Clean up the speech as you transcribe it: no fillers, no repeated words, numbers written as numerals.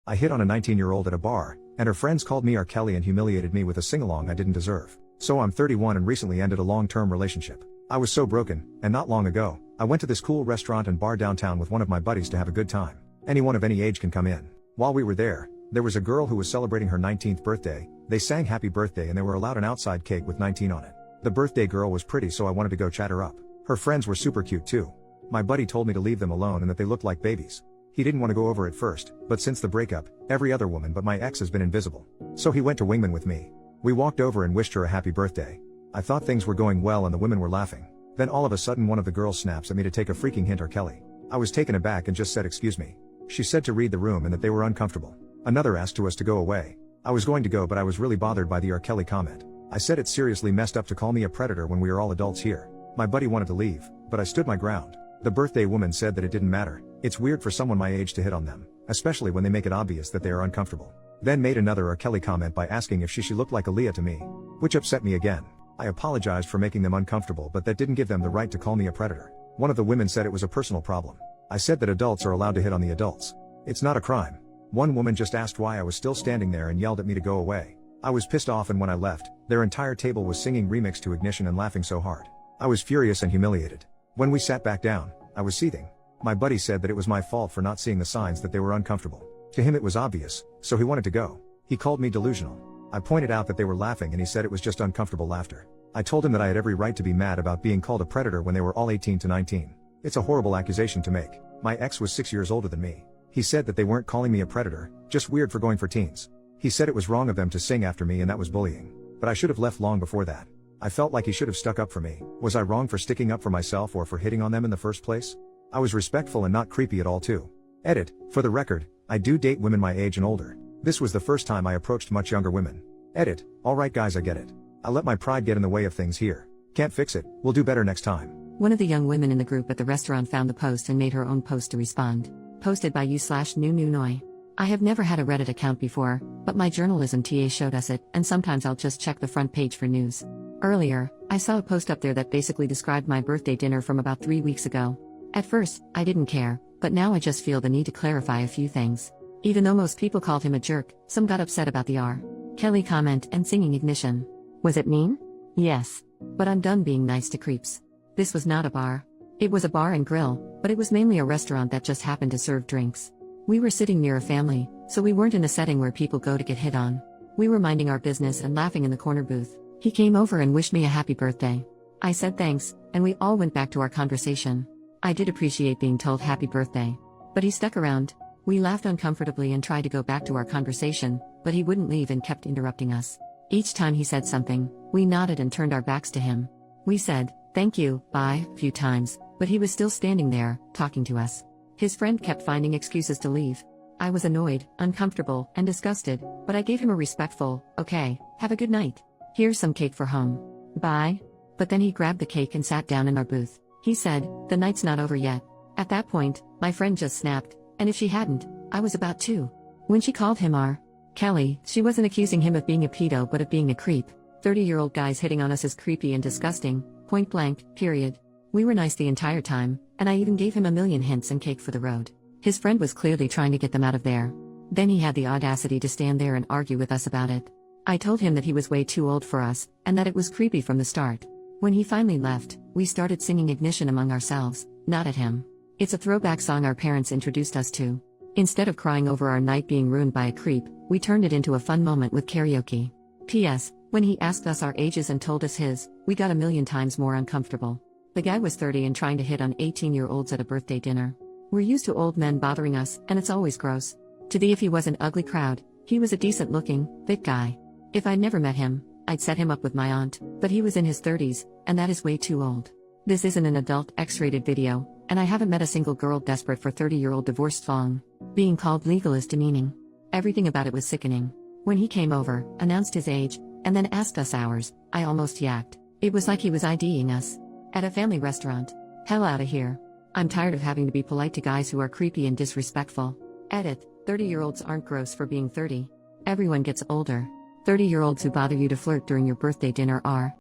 I hit on a 19-year-old at a bar, and her friends called me R. Kelly and humiliated me with a sing-along I didn't deserve. So I'm 31 and recently ended a long-term relationship. I was so broken, and not long ago, I went to this cool restaurant and bar downtown with one of my buddies to have a good time. Anyone of any age can come in. While we were there was a girl who was celebrating her 19th birthday. They sang happy birthday and they were allowed an outside cake with 19 on it. The birthday girl was pretty, so I wanted to go chat her up. Her friends were super cute too. My buddy told me to leave them alone and that they looked like babies. He didn't want to go over at first, but since the breakup, every other woman but my ex has been invisible. So he went to Wingman with me. We walked over and wished her a happy birthday. I thought things were going well and the women were laughing. Then all of a sudden one of the girls snaps at me to take a freaking hint, R. Kelly. I was taken aback and just said excuse me. She said to read the room and that they were uncomfortable. Another asked us to go away. I was going to go, but I was really bothered by the R. Kelly comment. I said it's seriously messed up to call me a predator when we are all adults here. My buddy wanted to leave, but I stood my ground. The birthday woman said that it didn't matter. It's weird for someone my age to hit on them, especially when they make it obvious that they are uncomfortable. Then made another R. Kelly comment by asking if she looked like Aaliyah to me, which upset me again. I apologized for making them uncomfortable, but that didn't give them the right to call me a predator. One of the women said it was a personal problem. I said that adults are allowed to hit on the adults. It's not a crime. One woman just asked why I was still standing there and yelled at me to go away. I was pissed off, and when I left, their entire table was singing Remix to Ignition and laughing so hard. I was furious and humiliated. When we sat back down, I was seething. My buddy said that it was my fault for not seeing the signs that they were uncomfortable. To him it was obvious, so he wanted to go. He called me delusional. I pointed out that they were laughing and he said it was just uncomfortable laughter. I told him that I had every right to be mad about being called a predator when they were all 18 to 19. It's a horrible accusation to make. My ex was 6 years older than me. He said that they weren't calling me a predator, just weird for going for teens. He said it was wrong of them to sing after me and that was bullying. But I should have left long before that. I felt like he should have stuck up for me. Was I wrong for sticking up for myself or for hitting on them in the first place? I was respectful and not creepy at all too. Edit, for the record, I do date women my age and older. This was the first time I approached much younger women. Edit, alright guys, I get it. I let my pride get in the way of things here. Can't fix it, we'll do better next time. One of the young women in the group at the restaurant found the post and made her own post to respond. Posted by you/new. I have never had a Reddit account before, but my journalism TA showed us it, and sometimes I'll just check the front page for news. Earlier, I saw a post up there that basically described my birthday dinner from about 3 weeks ago. At first, I didn't care, but now I just feel the need to clarify a few things. Even though most people called him a jerk, some got upset about the R. Kelly comment and singing Ignition. Was it mean? Yes. But I'm done being nice to creeps. This was not a bar. It was a bar and grill, but it was mainly a restaurant that just happened to serve drinks. We were sitting near a family, so we weren't in a setting where people go to get hit on. We were minding our business and laughing in the corner booth. He came over and wished me a happy birthday. I said thanks, and we all went back to our conversation. I did appreciate being told happy birthday. But he stuck around. We laughed uncomfortably and tried to go back to our conversation, but he wouldn't leave and kept interrupting us. Each time he said something, we nodded and turned our backs to him. We said, thank you, bye, a few times, but he was still standing there, talking to us. His friend kept finding excuses to leave. I was annoyed, uncomfortable, and disgusted, but I gave him a respectful, okay, have a good night. Here's some cake for home. Bye. But then he grabbed the cake and sat down in our booth. He said, the night's not over yet. At that point, my friend just snapped, and if she hadn't, I was about to. When she called him R. Kelly, she wasn't accusing him of being a pedo but of being a creep. 30-year-old guys hitting on us is creepy and disgusting, point blank, period. We were nice the entire time, and I even gave him a million hints and cake for the road. His friend was clearly trying to get them out of there. Then he had the audacity to stand there and argue with us about it. I told him that he was way too old for us, and that it was creepy from the start. When he finally left, we started singing Ignition among ourselves, not at him. It's a throwback song our parents introduced us to. Instead of crying over our night being ruined by a creep, we turned it into a fun moment with karaoke. P.S. When he asked us our ages and told us his, we got a million times more uncomfortable. The guy was 30 and trying to hit on 18-year-olds at a birthday dinner. We're used to old men bothering us, and it's always gross. To the if he was an ugly crowd, he was a decent-looking, fit guy. If I'd never met him, I'd set him up with my aunt, but he was in his 30s, and that is way too old. This isn't an adult X-rated video, and I haven't met a single girl desperate for 30-year-old divorced thong. Being called legal is demeaning. Everything about it was sickening. When he came over, announced his age, and then asked us ours, I almost yacked. It was like he was IDing us. At a family restaurant. Hell outta here. I'm tired of having to be polite to guys who are creepy and disrespectful. Edit, 30-year-olds aren't gross for being 30. Everyone gets older. 30-year-olds who bother you to flirt during your birthday dinner are.